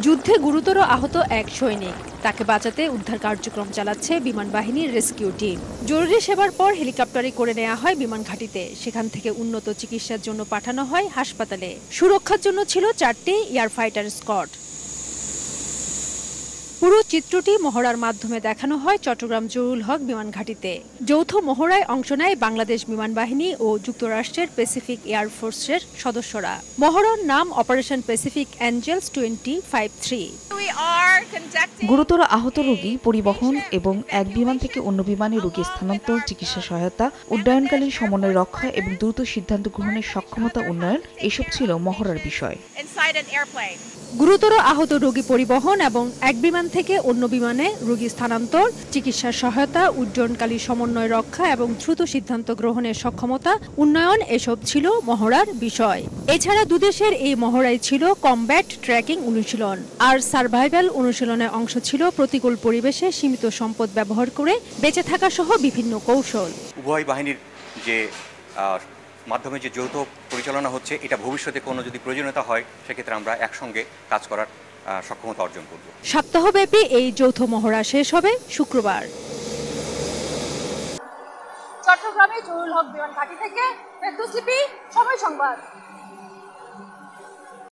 যুদ্ধে গুরুতর আহত এক সৈনিক, তাকে বাঁচাতে উদ্ধার কার্যক্রম চালাচ্ছে বিমান বাহিনীর রেস্কিউ টিম। জরুরি সেবার পর হেলিকপ্টারে করে নেওয়া হয় বিমান ঘাঁটিতে, সেখান থেকে উন্নত চিকিৎসার জন্য পাঠানো হয় হাসপাতালে। সুরক্ষার জন্য ছিল 4টি এয়ার ফাইটার স্কোয়াড। পুরো চিত্রটি মহড়ার মাধ্যমে দেখানো হয় চট্টগ্রাম জহুরুল হক বিমান ঘাঁটিতে। যৌথ মহড়ায় অংশ নেয় বাংলাদেশ বিমান বাহিনী ও যুক্তরাষ্ট্রের প্যাসিফিক এয়ারফোর্সের সদস্যরা। মহড়ার নাম অপারেশন প্যাসিফিক অ্যাঞ্জেলস 2053। গুরুতর আহত রোগী পরিবহন এবং এক বিমান থেকে অন্য বিমানে রোগী স্থানান্তর, চিকিৎসা সহায়তা, উড্ডয়নকালীন সমন্বয় রক্ষা এবং দ্রুত সিদ্ধান্ত গ্রহণের সক্ষমতা উন্নয়ন এসব ছিল মহড়ার বিষয়। গুরুতর আহত রোগী পরিবহন এবং এক বিমান থেকে অন্য বিমানে রোগী স্থানান্তর, চিকিৎসা সহায়তা, উড্ডয়নকালীন সমন্বয় রক্ষা এবং দ্রুত সিদ্ধান্ত গ্রহণের সক্ষমতা উন্নয়ন এসব ছিল মহড়ার বিষয়। এছাড়া দুদেশের এই মহড়ায় ছিল কমব্যাট ট্র্যাকিং অনুশীলন আর সার্ভাইভাল অনুশীলনের অংশ ছিল প্রতিকূল পরিবেশে সীমিত সম্পদ ব্যবহার করে বেঁচে থাকা সহ বিভিন্ন কৌশল। উভয় বাহিনীর যে মাধ্যমে যে যৌথ পরিচালনা হচ্ছে, এটা ভবিষ্যতে কোনো যদি প্রয়োজনীয়তা হয় সেক্ষেত্রে আমরা একসঙ্গে কাজ করার সক্ষমতা অর্জন করব। সপ্তাহব্যাপী এই যৌথ মহড়া শেষ হবে শুক্রবার। চট্টগ্রামে জহুরুল হক বিমান ঘাঁটি থেকে ফেরদৌস লিপি, সময় সংবাদ।